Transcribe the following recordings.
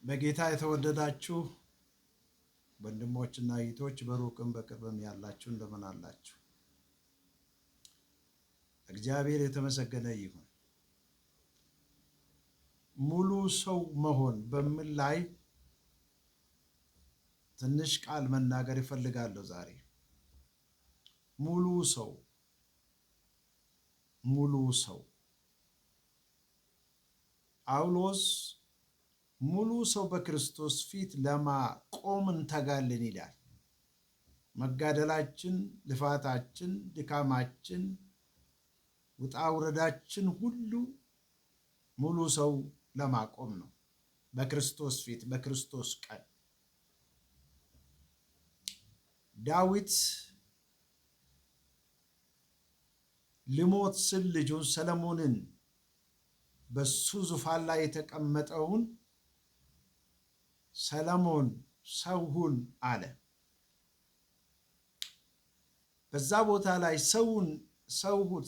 በጌታ የተወደዳችሁ ወንድሞችና እህቶች በሩቅም በቅርብም ያላችሁ እንደምን አላችሁ? እግዚአብሔር የተመሰገነ ይሁን። ሙሉ ሰው መሆን በሚል ላይ ትንሽ ቃል መናገር እፈልጋለሁ ዛሬ። ሙሉ ሰው ጳውሎስ ሙሉ ሰው በክርስቶስ ፊት ለማቆም እንተጋለን ይላል። መጋደላችን፣ ልፋታችን፣ ድካማችን፣ ውጣ ውረዳችን ሁሉ ሙሉ ሰው ለማቆም ነው። በክርስቶስ ፊት በክርስቶስ ቀን ዳዊት ልሞት ስል ልጁን ሰለሞንን በሱ ዙፋን ላይ የተቀመጠውን ሰለሞን ሰው ሁን አለ። በዛ ቦታ ላይ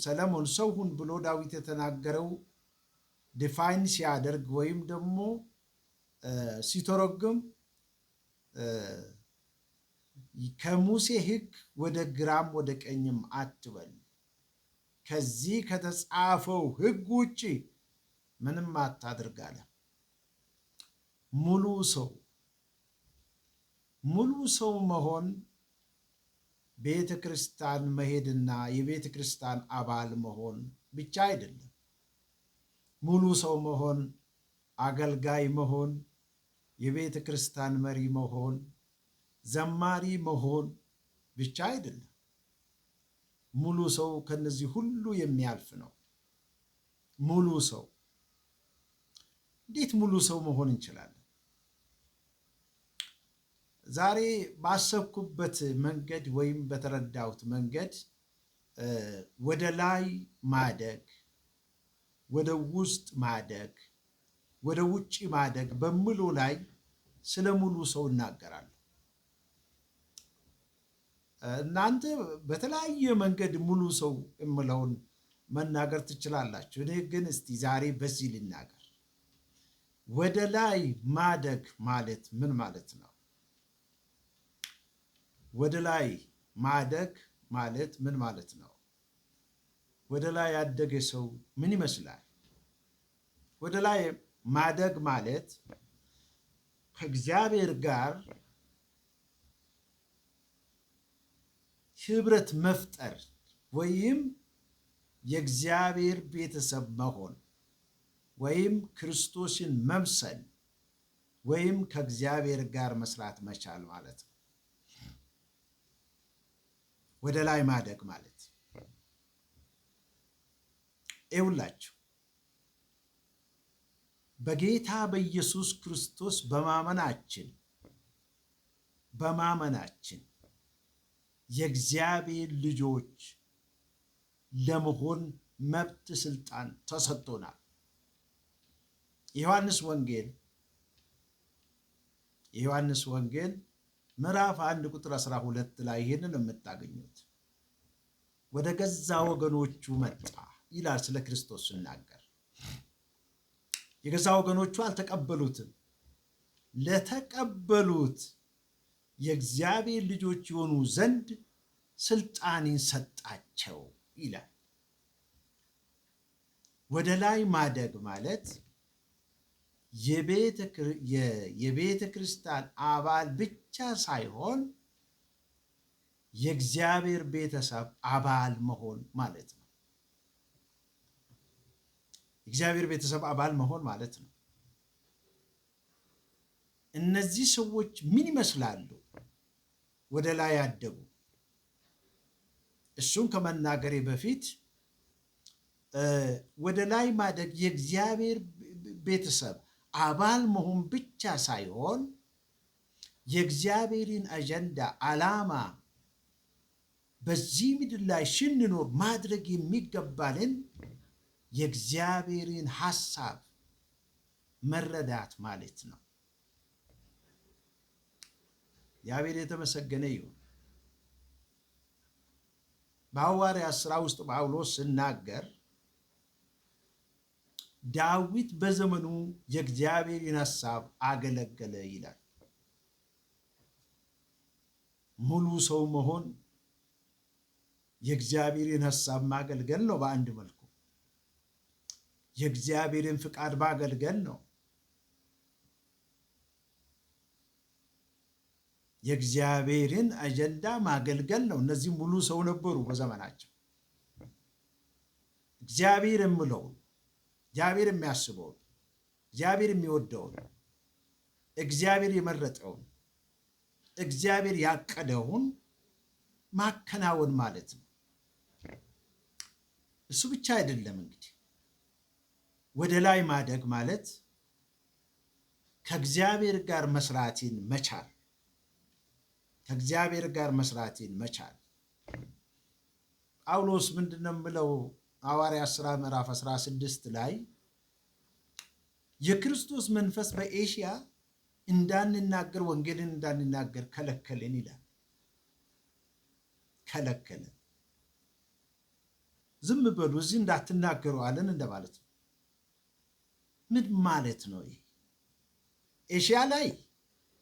ሰለሞን ሰው ሁን ብሎ ዳዊት የተናገረው ዲፋይን ሲያደርግ ወይም ደግሞ ሲተረጉም ከሙሴ ሕግ ወደ ግራም ወደ ቀኝም አትበል፣ ከዚህ ከተጻፈው ሕግ ውጪ ምንም አታድርግ አለ። ሙሉ ሰው መሆን ቤተ ክርስቲያን መሄድና የቤተ ክርስቲያን አባል መሆን ብቻ አይደለም። ሙሉ ሰው መሆን አገልጋይ መሆን፣ የቤተ ክርስቲያን መሪ መሆን፣ ዘማሪ መሆን ብቻ አይደለም። ሙሉ ሰው ከነዚህ ሁሉ የሚያልፍ ነው። ሙሉ ሰው እንዴት ሙሉ ሰው መሆን እንችላለን? ዛሬ ባሰብኩበት መንገድ ወይም በተረዳሁት መንገድ ወደ ላይ ማደግ፣ ወደ ውስጥ ማደግ፣ ወደ ውጭ ማደግ በሚሉ ላይ ስለ ሙሉ ሰው እናገራለሁ። እናንተ በተለያየ መንገድ ሙሉ ሰው የምለውን መናገር ትችላላችሁ። እኔ ግን እስቲ ዛሬ በዚህ ልናገር። ወደ ላይ ማደግ ማለት ምን ማለት ነው? ወደ ላይ ማደግ ማለት ምን ማለት ነው? ወደ ላይ ያደገ ሰው ምን ይመስላል? ወደ ላይ ማደግ ማለት ከእግዚአብሔር ጋር ህብረት መፍጠር ወይም የእግዚአብሔር ቤተሰብ መሆን ወይም ክርስቶስን መምሰል ወይም ከእግዚአብሔር ጋር መስራት መቻል ማለት ነው። ወደ ላይ ማደግ ማለት ይኸውላችሁ በጌታ በኢየሱስ ክርስቶስ በማመናችን የእግዚአብሔር ልጆች ለመሆን መብት ስልጣን ተሰጥቶናል። የዮሐንስ ወንጌል ምዕራፍ 1 ቁጥር 12 ላይ ይህንን የምታገኙት ወደ ገዛ ወገኖቹ መጣ ይላል። ስለ ክርስቶስ ሲናገር የገዛ ወገኖቹ አልተቀበሉትም፣ ለተቀበሉት የእግዚአብሔር ልጆች የሆኑ ዘንድ ስልጣንን ሰጣቸው ይላል። ወደ ላይ ማደግ ማለት የቤተ ክርስቲያን አባል ብቻ ሳይሆን የእግዚአብሔር ቤተሰብ አባል መሆን ማለት ነው። የእግዚአብሔር ቤተሰብ አባል መሆን ማለት ነው። እነዚህ ሰዎች ምን ይመስላሉ? ወደ ላይ ያደጉ። እሱን ከመናገሬ በፊት ወደ ላይ ማደግ የእግዚአብሔር ቤተሰብ አባል መሆን ብቻ ሳይሆን የእግዚአብሔርን አጀንዳ ዓላማ በዚህ ምድር ላይ ስንኖር ማድረግ የሚገባንን የእግዚአብሔርን ሐሳብ መረዳት ማለት ነው። እግዚአብሔር የተመሰገነ ይሁን። በሐዋርያት ሥራ ውስጥ ጳውሎስ ሲናገር ዳዊት በዘመኑ የእግዚአብሔርን ሐሳብ አገለገለ ይላል። ሙሉ ሰው መሆን የእግዚአብሔርን ሐሳብ ማገልገል ነው። በአንድ መልኩ የእግዚአብሔርን ፍቃድ ማገልገል ነው። የእግዚአብሔርን አጀንዳ ማገልገል ነው። እነዚህ ሙሉ ሰው ነበሩ በዘመናቸው። እግዚአብሔር የምለውን፣ እግዚአብሔር የሚያስበውን፣ እግዚአብሔር የሚወደውን፣ እግዚአብሔር የመረጠውን፣ እግዚአብሔር ያቀደውን ማከናወን ማለት ነው። እሱ ብቻ አይደለም። እንግዲህ ወደ ላይ ማደግ ማለት ከእግዚአብሔር ጋር መስራትን መቻል፣ ከእግዚአብሔር ጋር መስራትን መቻል። ጳውሎስ ምንድን ነው የምለው? ሐዋርያት ሥራ ምዕራፍ 16 ላይ የክርስቶስ መንፈስ በኤሽያ እንዳንናገር፣ ወንጌልን እንዳንናገር ከለከልን ይላል። ከለከልን። ዝም በሉ እዚህ እንዳትናገሩ አለን እንደማለት ነው። ምን ማለት ነው ይሄ? ኤሽያ ላይ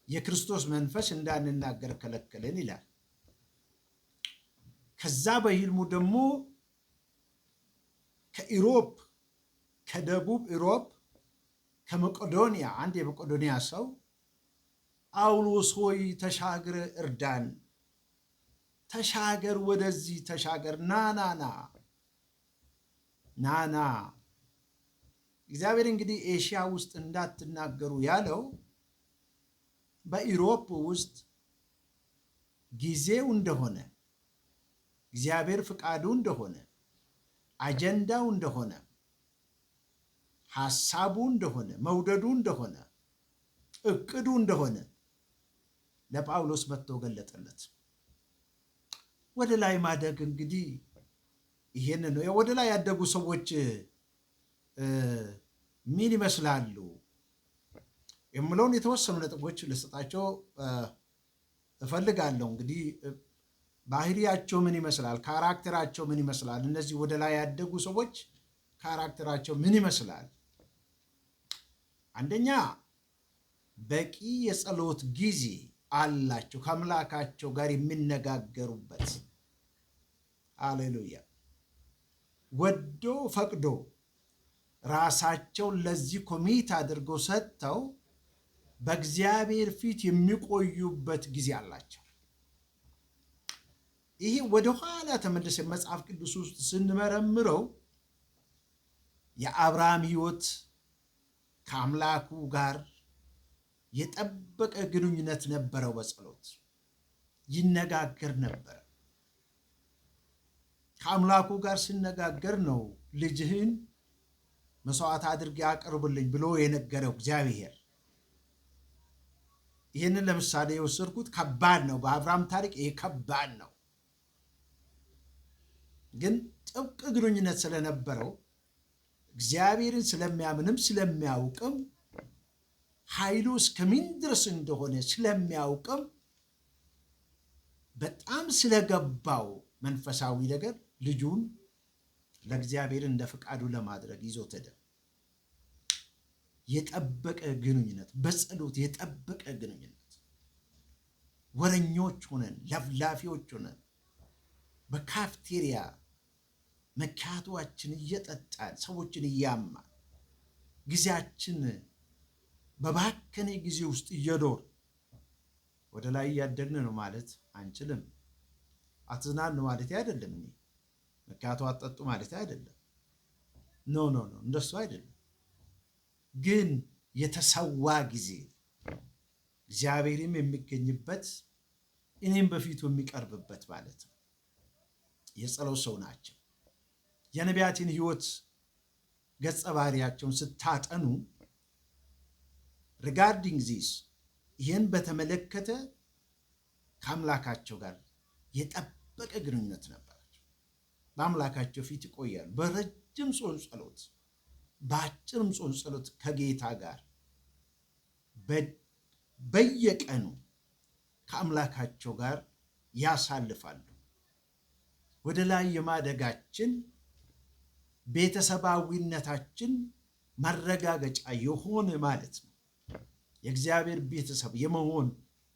የክርስቶስ መንፈስ እንዳንናገር ከለከልን ይላል። ከዛ በሕልሙ ደግሞ ከኢሮፕ፣ ከደቡብ ኢሮፕ፣ ከመቄዶንያ አንድ የመቄዶንያ ሰው ጳውሎስ ሆይ ተሻገር እርዳን፣ ተሻገር፣ ወደዚህ ተሻገር፣ ናናና ናና። እግዚአብሔር እንግዲህ ኤሽያ ውስጥ እንዳትናገሩ ያለው በኢሮፕ ውስጥ ጊዜው እንደሆነ፣ እግዚአብሔር ፍቃዱ እንደሆነ፣ አጀንዳው እንደሆነ፣ ሐሳቡ እንደሆነ፣ መውደዱ እንደሆነ፣ እቅዱ እንደሆነ ለጳውሎስ መጥቶ ገለጠለት። ወደ ላይ ማደግ እንግዲህ ይሄን ነው። ወደ ላይ ያደጉ ሰዎች ምን ይመስላሉ የምለውን የተወሰኑ ነጥቦች ልሰጣቸው እፈልጋለሁ። እንግዲህ ባህሪያቸው ምን ይመስላል? ካራክተራቸው ምን ይመስላል? እነዚህ ወደ ላይ ያደጉ ሰዎች ካራክተራቸው ምን ይመስላል? አንደኛ በቂ የጸሎት ጊዜ አላቸው፣ ከአምላካቸው ጋር የሚነጋገሩበት። ሃሌሉያ። ወዶ ፈቅዶ ራሳቸውን ለዚህ ኮሚት አድርገው ሰጥተው በእግዚአብሔር ፊት የሚቆዩበት ጊዜ አላቸው። ይሄ ወደኋላ ተመልሰ መጽሐፍ ቅዱስ ውስጥ ስንመረምረው የአብርሃም ሕይወት ከአምላኩ ጋር የጠበቀ ግንኙነት ነበረው። በጸሎት ይነጋገር ነበር። ከአምላኩ ጋር ሲነጋገር ነው ልጅህን መስዋዕት አድርጌ አቅርብልኝ ብሎ የነገረው እግዚአብሔር። ይህንን ለምሳሌ የወሰድኩት ከባድ ነው። በአብርሃም ታሪክ ይሄ ከባድ ነው። ግን ጥብቅ ግንኙነት ስለነበረው እግዚአብሔርን ስለሚያምንም ስለሚያውቅም ኃይሉ እስከምን ድረስ እንደሆነ ስለሚያውቅም በጣም ስለገባው መንፈሳዊ ነገር ልጁን ለእግዚአብሔር እንደ ፈቃዱ ለማድረግ ይዞት ሄደ። የጠበቀ ግንኙነት፣ በጸሎት የጠበቀ ግንኙነት። ወረኞች ሆነን ለፍላፊዎች ሆነን በካፍቴሪያ መካቷችን እየጠጣን ሰዎችን እያማን ጊዜያችን በባከነ ጊዜ ውስጥ እየዶር ወደ ላይ እያደግን ነው ማለት አንችልም። አትዝናኑ ማለት አይደለም። መካቶ አጠጡ ማለት አይደለም። ኖ ኖ ኖ፣ እንደሱ አይደለም። ግን የተሰዋ ጊዜ እግዚአብሔርም የሚገኝበት እኔም በፊቱ የሚቀርብበት ማለት ነው። የጸሎት ሰው ናቸው። የነቢያትን ሕይወት ገጸ ባህሪያቸውን ስታጠኑ ሪጋርዲንግ ዚስ ይህን በተመለከተ ከአምላካቸው ጋር የጠበቀ ግንኙነት ነበራቸው። በአምላካቸው ፊት ይቆያሉ። በረጅም ጾም ጸሎት፣ በአጭርም ጾም ጸሎት ከጌታ ጋር በየቀኑ ከአምላካቸው ጋር ያሳልፋሉ። ወደ ላይ የማደጋችን ቤተሰባዊነታችን ማረጋገጫ የሆነ ማለት ነው። የእግዚአብሔር ቤተሰብ የመሆን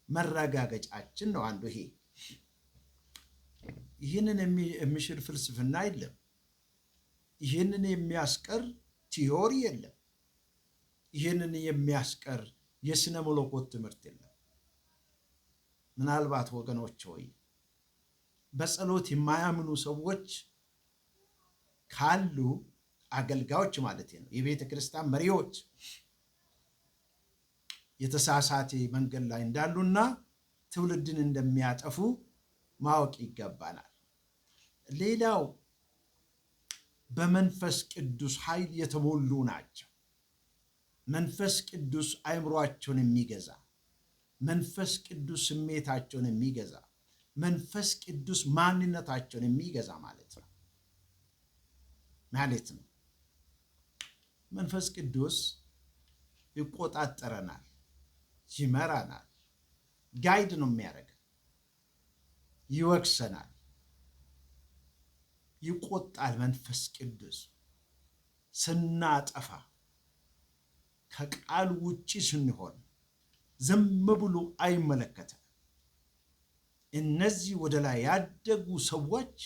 መረጋገጫችን ነው አንዱ ይሄ። ይህንን የሚሽር ፍልስፍና የለም። ይህንን የሚያስቀር ቲዮሪ የለም። ይህንን የሚያስቀር የስነ መለኮት ትምህርት የለም። ምናልባት ወገኖች ሆይ በጸሎት የማያምኑ ሰዎች ካሉ አገልጋዮች ማለት ነው፣ የቤተ ክርስቲያን መሪዎች የተሳሳተ መንገድ ላይ እንዳሉና ትውልድን እንደሚያጠፉ ማወቅ ይገባናል። ሌላው በመንፈስ ቅዱስ ኃይል የተሞሉ ናቸው። መንፈስ ቅዱስ አእምሯቸውን የሚገዛ፣ መንፈስ ቅዱስ ስሜታቸውን የሚገዛ፣ መንፈስ ቅዱስ ማንነታቸውን የሚገዛ ማለት ነው። መንፈስ ቅዱስ ይቆጣጠረናል፣ ይመራናል፣ ጋይድ ነው የሚያደርገን፣ ይወቅሰናል፣ ይቆጣል። መንፈስ ቅዱስ ስናጠፋ፣ ከቃል ውጪ ስንሆን ዝም ብሎ አይመለከተም። እነዚህ ወደ ላይ ያደጉ ሰዎች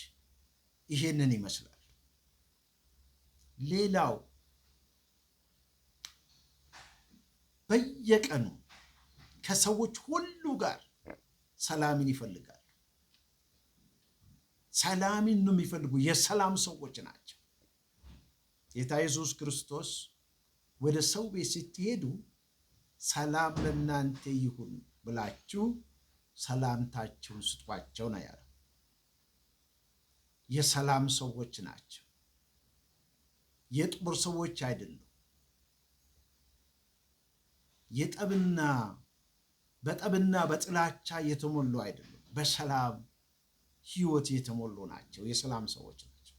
ይሄንን ይመስላል። ሌላው በየቀኑ ከሰዎች ሁሉ ጋር ሰላምን ይፈልጋሉ። ሰላምን ነው የሚፈልጉ፣ የሰላም ሰዎች ናቸው። ጌታ ኢየሱስ ክርስቶስ ወደ ሰው ቤት ስትሄዱ ሰላም ለእናንተ ይሁን ብላችሁ ሰላምታችሁን ስጧቸው ነው ያለው። የሰላም ሰዎች ናቸው። የጦር ሰዎች አይደሉም። በጠብና በጥላቻ የተሞሉ አይደሉም። በሰላም ሕይወት የተሞሉ ናቸው። የሰላም ሰዎች ናቸው።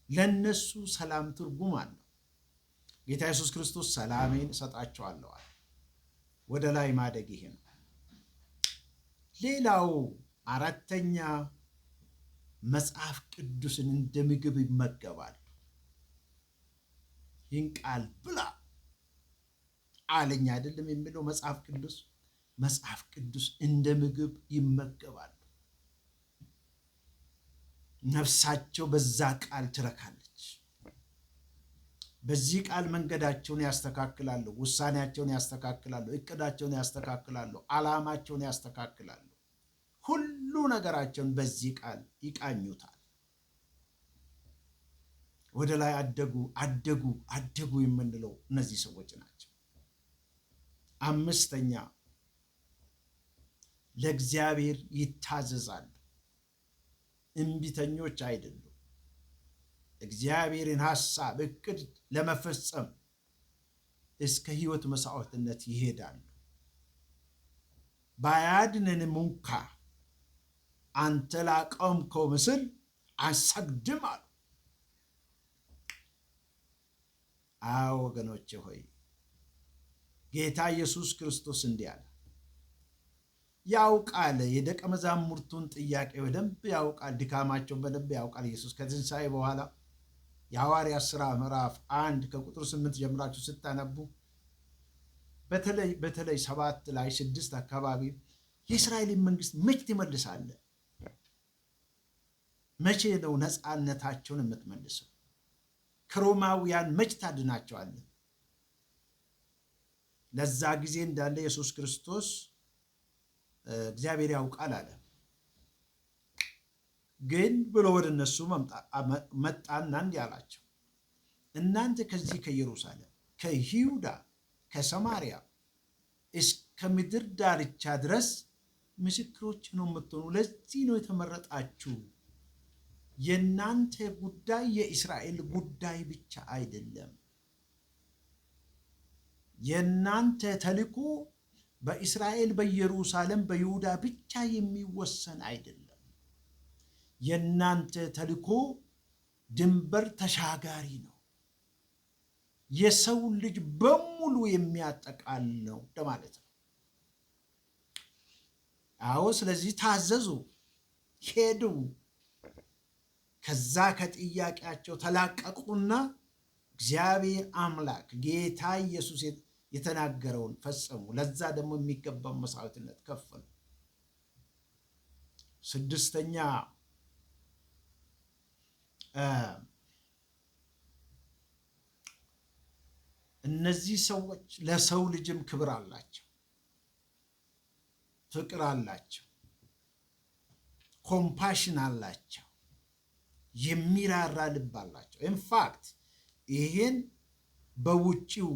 ለነሱ ሰላም ትርጉም አለው። ጌታ ኢየሱስ ክርስቶስ ሰላሜን እሰጣቸዋለሁ አለ። ወደ ላይ ማደግ ይሄ ነው። ሌላው አራተኛ መጽሐፍ ቅዱስን እንደ ምግብ ይመገባሉ። ይህን ቃል ብላ አለኝ አይደለም የሚለው መጽሐፍ ቅዱስ እንደ ምግብ ይመገባሉ። ነፍሳቸው በዛ ቃል ትረካለች። በዚህ ቃል መንገዳቸውን ያስተካክላሉ፣ ውሳኔያቸውን ያስተካክላሉ፣ እቅዳቸውን ያስተካክላሉ፣ ዓላማቸውን ያስተካክላሉ። ሁሉ ነገራቸውን በዚህ ቃል ይቃኙታል። ወደ ላይ አደጉ የምንለው እነዚህ ሰዎች ናቸው። አምስተኛ ለእግዚአብሔር ይታዘዛሉ። እምቢተኞች አይደሉም። እግዚአብሔርን ሐሳብ እቅድ ለመፈጸም እስከ ሕይወት መስዋዕትነት ይሄዳሉ። ባያድነንም እንኳ አንተ ላቆምከው ምስል አንሰግድም አሉ። አዎ ወገኖቼ ሆይ ጌታ ኢየሱስ ክርስቶስ እንዲህ አለ። ያውቃል፣ የደቀ መዛሙርቱን ጥያቄ በደንብ ያውቃል፣ ድካማቸውን በደንብ ያውቃል። ኢየሱስ ከትንሣኤ በኋላ የሐዋርያት ሥራ ምዕራፍ 1 ከቁጥር 8 ጀምራችሁ ስታነቡ በተለይ 7 ላይ 6 አካባቢ የእስራኤልን መንግስት መች ትመልሳለህ? መቼ ነው ነፃነታቸውን የምትመልሰው? ከሮማውያን መች ታድናቸዋለህ? ለዛ ጊዜ እንዳለ ኢየሱስ ክርስቶስ እግዚአብሔር ያውቃል አለ። ግን ብሎ ወደ እነሱ መጣና እንዲህ አላቸው፣ እናንተ ከዚህ ከኢየሩሳሌም፣ ከይሁዳ፣ ከሰማርያ እስከ ምድር ዳርቻ ድረስ ምስክሮች ነው የምትሆኑ። ለዚህ ነው የተመረጣችሁ። የእናንተ ጉዳይ የእስራኤል ጉዳይ ብቻ አይደለም። የእናንተ ተልእኮ በእስራኤል፣ በኢየሩሳሌም፣ በይሁዳ ብቻ የሚወሰን አይደለም። የእናንተ ተልእኮ ድንበር ተሻጋሪ ነው። የሰው ልጅ በሙሉ የሚያጠቃል ነው ለማለት ነው። አዎ፣ ስለዚህ ታዘዙ፣ ሄዱ። ከዛ ከጥያቄያቸው ተላቀቁና እግዚአብሔር አምላክ ጌታ ኢየሱስ የተናገረውን ፈጸሙ። ለዛ ደግሞ የሚገባው መስዋዕትነት ከፈሉ። ስድስተኛ እነዚህ ሰዎች ለሰው ልጅም ክብር አላቸው፣ ፍቅር አላቸው፣ ኮምፓሽን አላቸው፣ የሚራራ ልብ አላቸው። ኢንፋክት ይህን በውጭው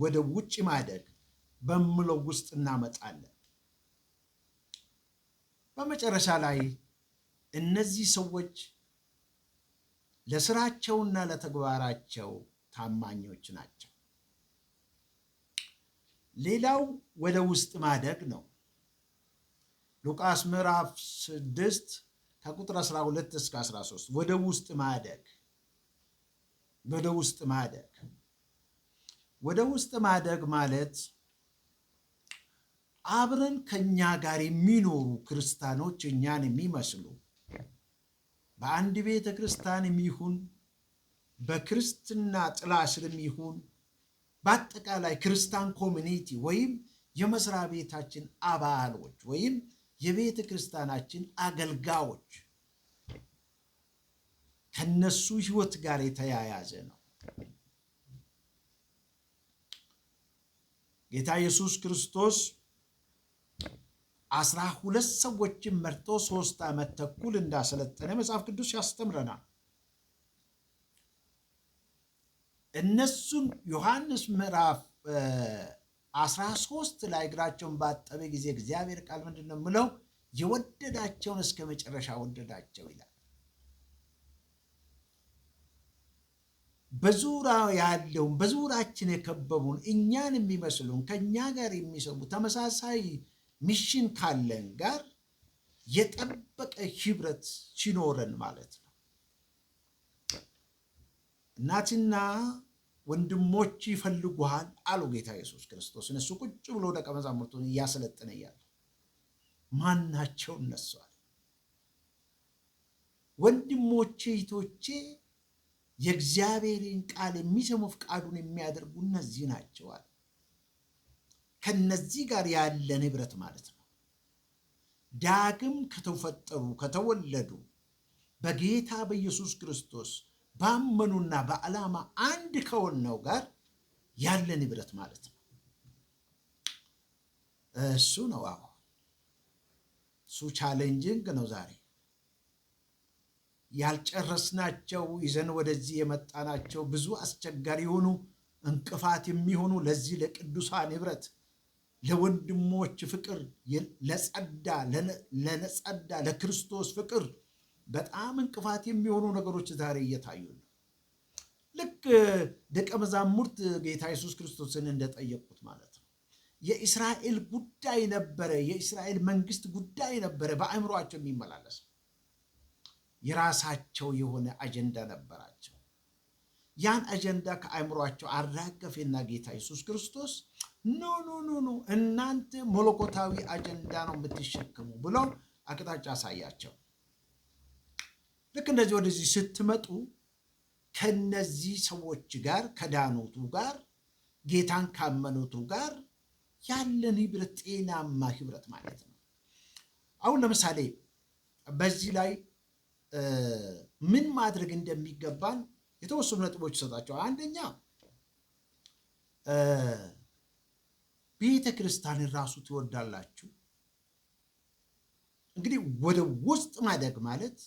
ወደ ውጭ ማደግ በምለው ውስጥ እናመጣለን። በመጨረሻ ላይ እነዚህ ሰዎች ለስራቸውና ለተግባራቸው ታማኞች ናቸው። ሌላው ወደ ውስጥ ማደግ ነው። ሉቃስ ምዕራፍ 6 ከቁጥር 12 እስከ 13 ወደ ውስጥ ማደግ ወደ ውስጥ ማደግ ማለት አብረን ከኛ ጋር የሚኖሩ ክርስቲያኖች እኛን የሚመስሉ በአንድ ቤተ ክርስቲያን የሚሆን በክርስትና ጥላ ስርም ይሁን በአጠቃላይ ክርስቲያን ኮሚኒቲ ወይም የመስሪያ ቤታችን አባሎች ወይም የቤተ ክርስቲያናችን አገልጋዮች ከነሱ ሕይወት ጋር የተያያዘ ነው። ጌታ ኢየሱስ ክርስቶስ 12 ሰዎችን መርጦ 3 ዓመት ተኩል እንዳሰለጠነ መጽሐፍ ቅዱስ ያስተምረናል። እነሱን ዮሐንስ ምዕራፍ 13 ላይ እግራቸውን ባጠበ ጊዜ እግዚአብሔር ቃል ምንድን ነው የምለው? የወደዳቸውን እስከ መጨረሻ ወደዳቸው ይላል። በዙሪያው ያለውን በዙሪያችን የከበቡን እኛን የሚመስሉን ከእኛ ጋር የሚሰሙ ተመሳሳይ ሚሽን ካለን ጋር የጠበቀ ህብረት ሲኖረን ማለት ነው። እናትና ወንድሞች ይፈልጉሃል አሉ ጌታ ኢየሱስ ክርስቶስ። እነሱ ቁጭ ብሎ ደቀ መዛሙርቱን እያሰለጠነ እያለ ማን ናቸው እነሱ አለ። ወንድሞቼ እህቶቼ የእግዚአብሔርን ቃል የሚሰሙ ፍቃዱን የሚያደርጉ እነዚህ ናቸው አለ። ከነዚህ ጋር ያለን ህብረት ማለት ነው። ዳግም ከተወለዱ በጌታ በኢየሱስ ክርስቶስ ባመኑና በዓላማ አንድ ከሆነው ጋር ያለን ህብረት ማለት ነው። እሱ ነው። አሁን እሱ ቻሌንጂንግ ነው። ዛሬ ያልጨረስናቸው ይዘን ወደዚህ የመጣናቸው ብዙ አስቸጋሪ የሆኑ እንቅፋት የሚሆኑ ለዚህ ለቅዱሳን ህብረት ለወንድሞች ፍቅር ለጸዳ ለክርስቶስ ፍቅር በጣም እንቅፋት የሚሆኑ ነገሮች ዛሬ እየታዩ ነው። ልክ ደቀ መዛሙርት ጌታ ኢየሱስ ክርስቶስን እንደጠየቁት ማለት ነው። የእስራኤል ጉዳይ ነበረ፣ የእስራኤል መንግስት ጉዳይ ነበረ በአእምሯቸው የሚመላለስ። የራሳቸው የሆነ አጀንዳ ነበራቸው። ያን አጀንዳ ከአእምሯቸው አራገፈና ጌታ ኢየሱስ ክርስቶስ ኖ እናንተ መለኮታዊ አጀንዳ ነው የምትሸከሙ ብሎ አቅጣጫ አሳያቸው። ልክ እንደዚህ ወደዚህ ስትመጡ ከነዚህ ሰዎች ጋር ከዳኑቱ ጋር ጌታን ካመኑቱ ጋር ያለን ህብረት ጤናማ ህብረት ማለት ነው። አሁን ለምሳሌ በዚህ ላይ ምን ማድረግ እንደሚገባን የተወሰኑ ነጥቦች ይሰጣቸዋል። አንደኛ ቤተ ክርስቲያንን ራሱ ትወዳላችሁ። እንግዲህ ወደ ውስጥ ማደግ ማለት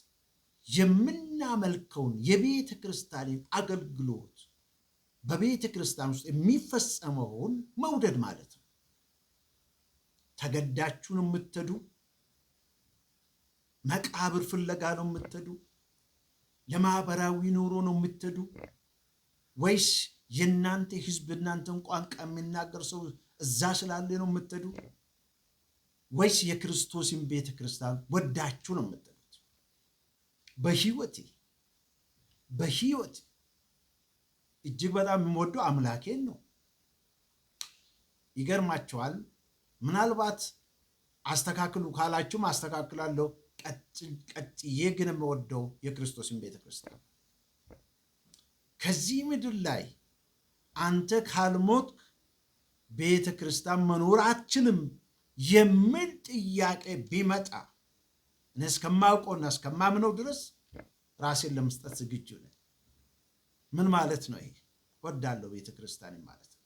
የምናመልከውን የቤተ ክርስቲያንን አገልግሎት በቤተ ክርስቲያን ውስጥ የሚፈጸመውን መውደድ ማለት ነው። ተገዳችሁ ነው የምትሄዱ? መቃብር ፍለጋ ነው የምትሄዱ? ለማህበራዊ ኑሮ ነው የምትሄዱ? ወይስ የእናንተ ህዝብ እናንተን ቋንቋ የሚናገር ሰው እዛ ስላለ ነው የምትሄዱ? ወይስ የክርስቶስን ቤተ ክርስቲያን ወዳችሁ ነው የምትሄዱት? በህይወት እጅግ በጣም የምወደው አምላኬን ነው። ይገርማችኋል። ምናልባት አስተካክሉ ካላችሁም አስተካክላለሁ። ቀጥዬ ግን የምወደው የክርስቶስን ቤተ ክርስቲያን ከዚህ ምድር ላይ አንተ ካልሞት ቤተ ክርስቲያን መኖር አትችልም የሚል ጥያቄ ቢመጣ እኔ እስከማውቀውና እስከማምነው ድረስ ራሴን ለመስጠት ዝግጁ ነኝ። ምን ማለት ነው? ይሄ ወዳለው ቤተ ክርስቲያን ማለት ነው።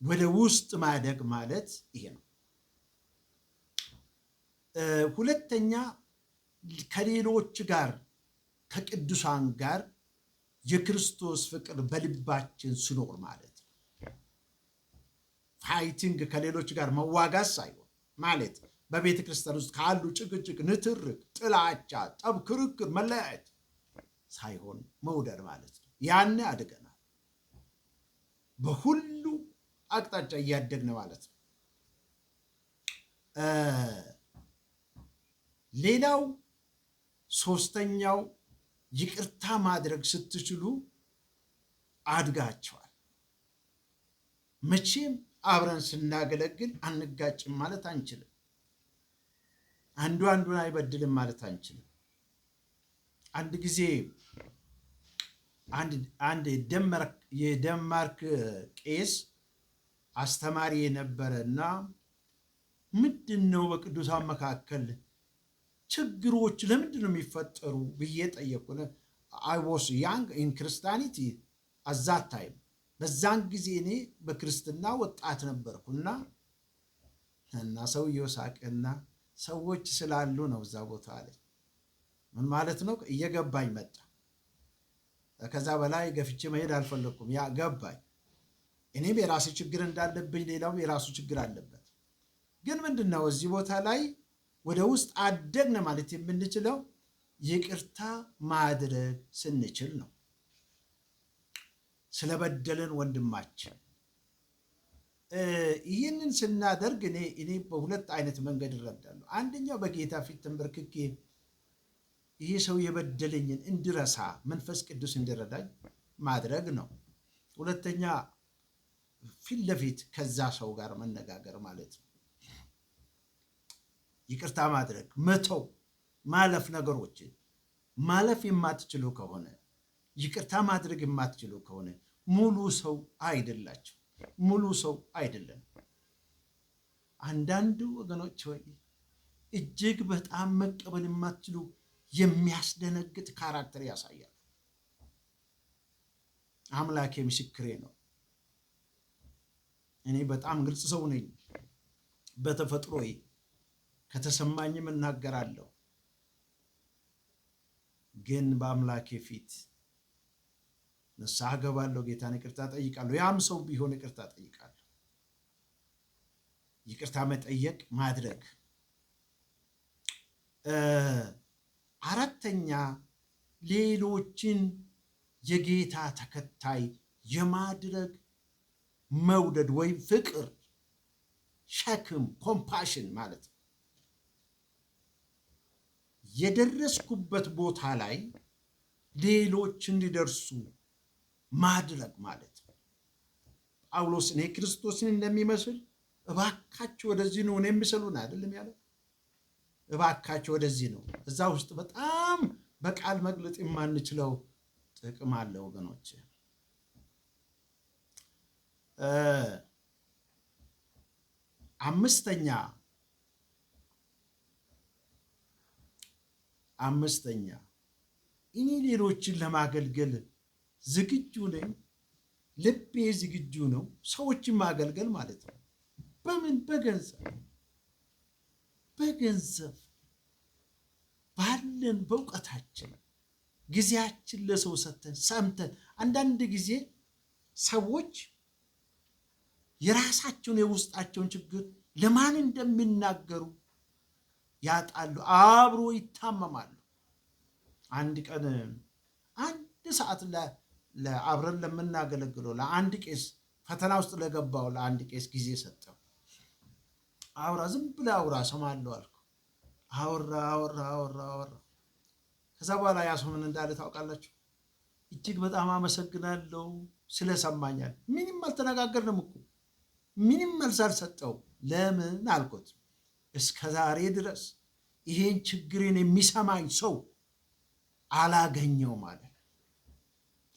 ወደ ውስጥ ማደግ ማለት ይሄ ነው። ሁለተኛ ከሌሎች ጋር ከቅዱሳን ጋር የክርስቶስ ፍቅር በልባችን ሲኖር ማለት ነው። ፋይቲንግ ከሌሎች ጋር መዋጋት ሳይሆን ማለት በቤተ ክርስቲያን ውስጥ ካሉ ጭቅጭቅ፣ ንትርክ፣ ጥላቻ፣ ጠብ፣ ክርክር፣ መለያየት ሳይሆን መውደድ ማለት ነው። ያኔ አድገናል። በሁሉ አቅጣጫ እያደግን ማለት ነው። ሌላው ሶስተኛው ይቅርታ ማድረግ ስትችሉ አድጋቸዋል። መቼም አብረን ስናገለግል አንጋጭም ማለት አንችልም። አንዱ አንዱን አይበድልም ማለት አንችልም። አንድ ጊዜ አንድ የደንማርክ ቄስ አስተማሪ የነበረና ምንድን ነው በቅዱሳን መካከል ችግሮች ለምንድን ነው የሚፈጠሩ ብዬ ጠየቁ። አይ ዋስ ያንግ ኢን ክርስቲያኒቲ አት ዛት ታይም። በዛን ጊዜ እኔ በክርስትና ወጣት ነበርኩና ሰውየው ሳቅና ሰዎች ስላሉ ነው እዛ ቦታ አለኝ። ምን ማለት ነው? እየገባኝ መጣ። ከዛ በላይ ገፍቼ መሄድ አልፈለኩም። ያ ገባኝ። እኔም የራሴ ችግር እንዳለብኝ ሌላውም የራሱ ችግር አለበት። ግን ምንድን ነው እዚህ ቦታ ላይ ወደ ውስጥ አደግን ማለት የምንችለው ይቅርታ ማድረግ ስንችል ነው። ስለበደልን ወንድማችን ይህንን ስናደርግ እኔ በሁለት አይነት መንገድ እረዳለሁ። አንደኛው በጌታ ፊት ተንበርክኬ ይሄ ሰው የበደለኝን እንድረሳ መንፈስ ቅዱስ እንዲረዳኝ ማድረግ ነው። ሁለተኛ ፊት ለፊት ከዛ ሰው ጋር መነጋገር ማለት ነው። ይቅርታ ማድረግ፣ መተው፣ ማለፍ። ነገሮችን ማለፍ የማትችሉ ከሆነ ይቅርታ ማድረግ የማትችሉ ከሆነ ሙሉ ሰው አይደላችሁ፣ ሙሉ ሰው አይደለም። አንዳንዱ ወገኖች ወይ እጅግ በጣም መቀበል የማትችሉ የሚያስደነግጥ ካራክተር ያሳያል። አምላኬ ምስክሬ ነው። እኔ በጣም ግልጽ ሰው ነኝ በተፈጥሮዬ። ከተሰማኝም እናገራለሁ። ግን በአምላኬ ፊት ንስሐ ገባለሁ፣ ጌታን ይቅርታ ጠይቃለሁ። ያም ሰው ቢሆን ይቅርታ ጠይቃለሁ። ይቅርታ መጠየቅ ማድረግ። አራተኛ ሌሎችን የጌታ ተከታይ የማድረግ መውደድ ወይም ፍቅር፣ ሸክም፣ ኮምፓሽን ማለት ነው። የደረስኩበት ቦታ ላይ ሌሎች እንዲደርሱ ማድረግ ማለት ነው። ጳውሎስ እኔ ክርስቶስን እንደሚመስል እባካችሁ ወደዚህ ነው እኔ የሚሰሉን አይደለም ያለው። እባካችሁ ወደዚህ ነው። እዛ ውስጥ በጣም በቃል መግለጥ የማንችለው ጥቅም አለ ወገኖች። አምስተኛ እኔ ሌሎችን ለማገልገል ዝግጁ ነኝ። ልቤ ዝግጁ ነው። ሰዎችን ማገልገል ማለት ነው። በምን? በገንዘብ ባለን በእውቀታችን ጊዜያችን ለሰው ሰተን ሰምተን። አንዳንድ ጊዜ ሰዎች የራሳቸውን የውስጣቸውን ችግር ለማን እንደሚናገሩ ያጣሉ፣ አብሮ ይታመማሉ። አንድ ቀን አንድ ሰዓት አብረን ለምናገለግለው ለአንድ ቄስ ፈተና ውስጥ ለገባው ለአንድ ቄስ ጊዜ ሰጠው። አውራ፣ ዝም ብለህ አውራ ሰማለሁ አልኩ። አወራ። ከዛ በኋላ ያ ሰው ምን እንዳለ ታውቃላችሁ? እጅግ በጣም አመሰግናለሁ ስለሰማኛል። ምንም አልተነጋገርንም እኮ ምንም መልስ አልሰጠው። ለምን አልኩት። እስከ ዛሬ ድረስ ይሄን ችግሬን የሚሰማኝ ሰው አላገኘው ማለት።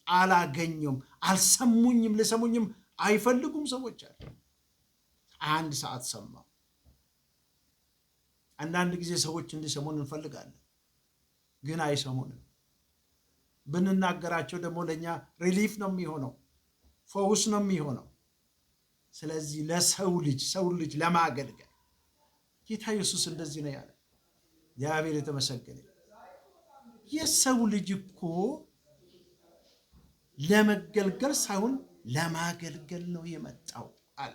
አላገኘውም፣ አልሰሙኝም፣ ልሰሙኝም አይፈልጉም ሰዎች አሉ። 1 ሰዓት ሰማው። አንዳንድ ጊዜ ሰዎች እንዲሰሙን እንፈልጋለን፣ ግን አይሰሙንም። ብንናገራቸው ደግሞ ለእኛ ሪሊፍ ነው የሚሆነው፣ ፈውስ ነው የሚሆነው። ስለዚህ ለሰው ልጅ ለማገልገል ጌታ ኢየሱስ እንደዚህ ነው ያለ። እግዚአብሔር የተመሰገነ። የሰው ልጅ እኮ ለመገልገል ሳይሆን ለማገልገል ነው የመጣው አለ።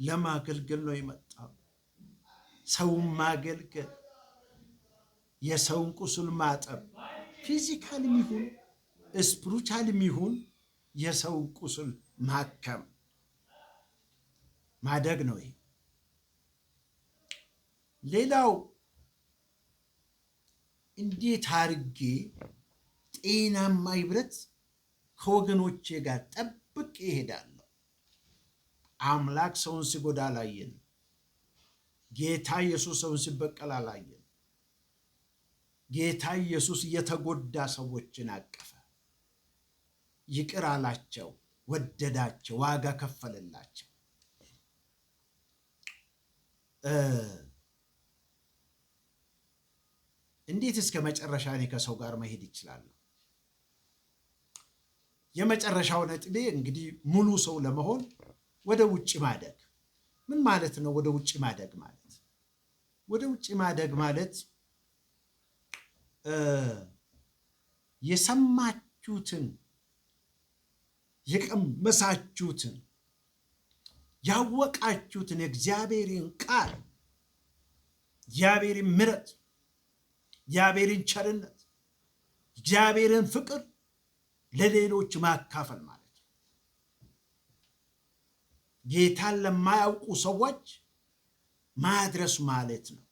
ለማገልገል ነው የመጣው። ሰውን ማገልገል፣ የሰውን ቁስል ማጠብ፣ ፊዚካልም ይሁን ስፒሪቹዋልም ይሁን የሰውን ቁስል ማከም ማደግ ነው ይሄ። ሌላው እንዴት አድርጌ ጤናማ ህብረት ከወገኖቼ ጋር ጠብቄ እሄዳለሁ? አምላክ ሰውን ሲጎዳ አላየን። ጌታ ኢየሱስ ሰውን ሲበቀል አላየን። ጌታ ኢየሱስ የተጎዳ ሰዎችን አቀፈ፣ ይቅር አላቸው፣ ወደዳቸው፣ ዋጋ ከፈለላቸው። እንዴት እስከ መጨረሻ እኔ ከሰው ጋር መሄድ ይችላለሁ? የመጨረሻው ነጥቤ እንግዲህ ሙሉ ሰው ለመሆን ወደ ውጭ ማደግ። ምን ማለት ነው ወደ ውጭ ማደግ ማለት? ወደ ውጭ ማደግ ማለት የሰማችሁትን፣ የቀመሳችሁትን፣ ያወቃችሁትን የእግዚአብሔርን ቃል፣ እግዚአብሔርን ምሕረት፣ እግዚአብሔርን ቸርነት፣ እግዚአብሔርን ፍቅር ለሌሎች ማካፈል ማለት ነው። ጌታን ለማያውቁ ሰዎች ማድረስ ማለት ነው።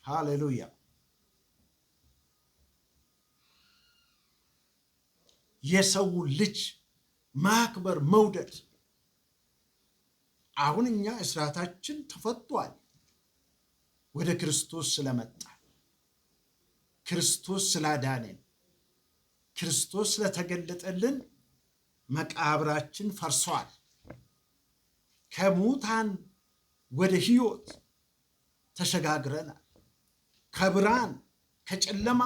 ሃሌሉያ። የሰው ልጅ ማክበር፣ መውደድ። አሁን እኛ እስራታችን ተፈቷል ወደ ክርስቶስ ስለመጣ፣ ክርስቶስ ስላዳነን፣ ክርስቶስ ስለተገለጠልን መቃብራችን ፈርሷል። ከሙታን ወደ ሕይወት ተሸጋግረናል። ከብርሃን ከጨለማ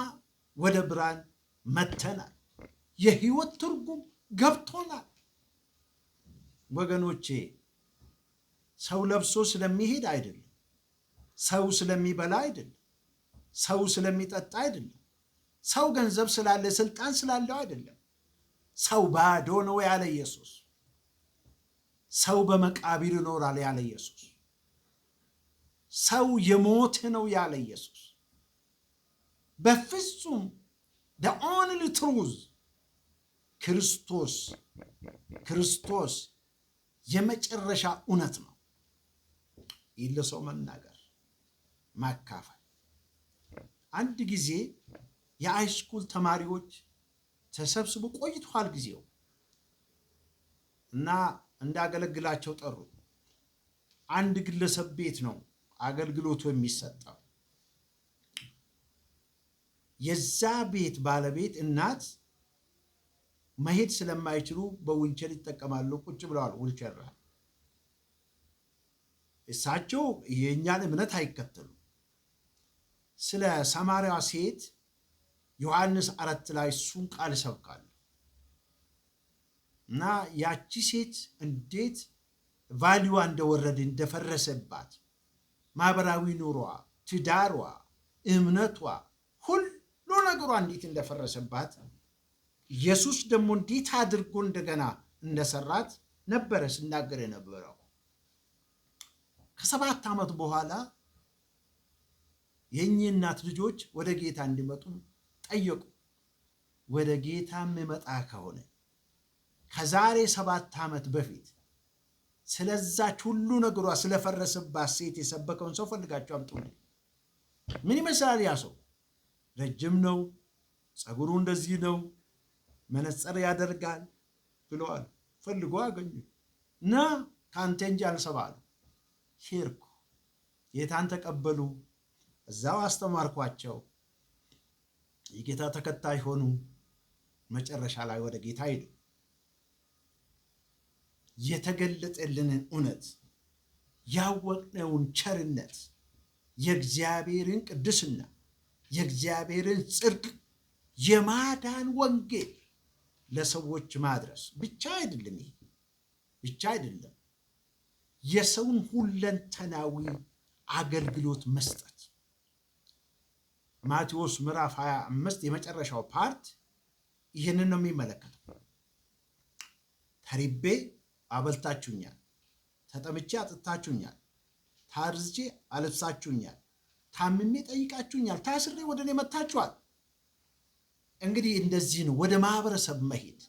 ወደ ብርሃን መተናል። የሕይወት ትርጉም ገብቶናል። ወገኖቼ ሰው ለብሶ ስለሚሄድ አይደለም፣ ሰው ስለሚበላ አይደለም፣ ሰው ስለሚጠጣ አይደለም፣ ሰው ገንዘብ ስላለ ስልጣን ስላለው አይደለም። ሰው ባዶ ነው ያለ ኢየሱስ። ሰው በመቃብር ይኖራል ያለ ኢየሱስ። ሰው የሞተ ነው ያለ ኢየሱስ። በፍጹም the only truth ክርስቶስ የመጨረሻ እውነት ነው። ይህ ለሰው መናገር፣ ማካፈል። አንድ ጊዜ የሃይስኩል ተማሪዎች ተሰብስቦ ቆይቷል ጊዜው እና እንዳገለግላቸው ጠሩ። አንድ ግለሰብ ቤት ነው አገልግሎቱ የሚሰጠው። የዛ ቤት ባለቤት እናት መሄድ ስለማይችሉ በዊልቸር ይጠቀማሉ። ቁጭ ብለዋል ዊልቸር። እሳቸው የእኛን እምነት አይከተሉም። ስለ ሰማርያዋ ሴት ዮሐንስ 4 ላይ እሱን ቃል ይሰብካሉ እና ያቺ ሴት እንዴት ቫሊዋ እንደወረደ እንደፈረሰባት፣ ማህበራዊ ኑሯ፣ ትዳሯ፣ እምነቷ፣ ሁሉ ነገሯ እንዴት እንደፈረሰባት፣ ኢየሱስ ደግሞ እንዴት አድርጎ እንደገና እንደሰራት ነበረ ሲናገር የነበረው። ከ7 ዓመት በኋላ የእኚህ እናት ልጆች ወደ ጌታ እንዲመጡ ጠየቁ። ወደ ጌታ የሚመጣ ከሆነ ከዛሬ 7 ዓመት በፊት ስለዛች ሁሉ ነገሯ ስለፈረሰባት ሴት የሰበከውን ሰው ፈልጋቸው አምጡልኝ። ምን ይመስላል ያ ሰው? ረጅም ነው፣ ፀጉሩ እንደዚህ ነው፣ መነጽር ያደርጋል ብለዋል። ፈልጎ አገኙ እና ከአንተ እንጂ አልሰባሉ። ሄድኩ፣ ጌታን ተቀበሉ፣ እዛው አስተማርኳቸው። የጌታ ተከታይ ሆኑ። መጨረሻ ላይ ወደ ጌታ ሄዱ። የተገለጠልንን እውነት፣ ያወቅነውን ቸርነት፣ የእግዚአብሔርን ቅድስና፣ የእግዚአብሔርን ጽድቅ፣ የማዳን ወንጌል ለሰዎች ማድረስ ብቻ አይደለም። ይሄ ብቻ አይደለም፣ የሰውን ሁለንተናዊ አገልግሎት መስጠት። ማቴዎስ ምዕራፍ 25 የመጨረሻው ፓርት ይህንን ነው የሚመለከተው። ተርቤ አበልታችሁኛል፣ ተጠምቼ አጥጥታችሁኛል፣ ታርዤ አልብሳችሁኛል፣ ታምሜ ጠይቃችሁኛል፣ ታስሬ ወደ እኔ መጥታችኋል። እንግዲህ እንደዚህ ነው ወደ ማህበረሰብ መሄድ፣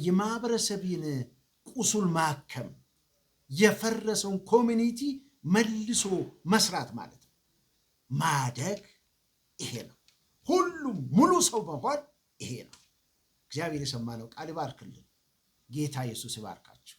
የማህበረሰብን ቁስል ማከም፣ የፈረሰውን ኮሚኒቲ መልሶ መስራት ማለት ነው። ማደግ ይሄ ነው። ሁሉም ሙሉ ሰው መሆን ይሄ ነው። እግዚአብሔር የሰማነው ቃል ይባርክልን። ጌታ ኢየሱስ ይባርካችሁ።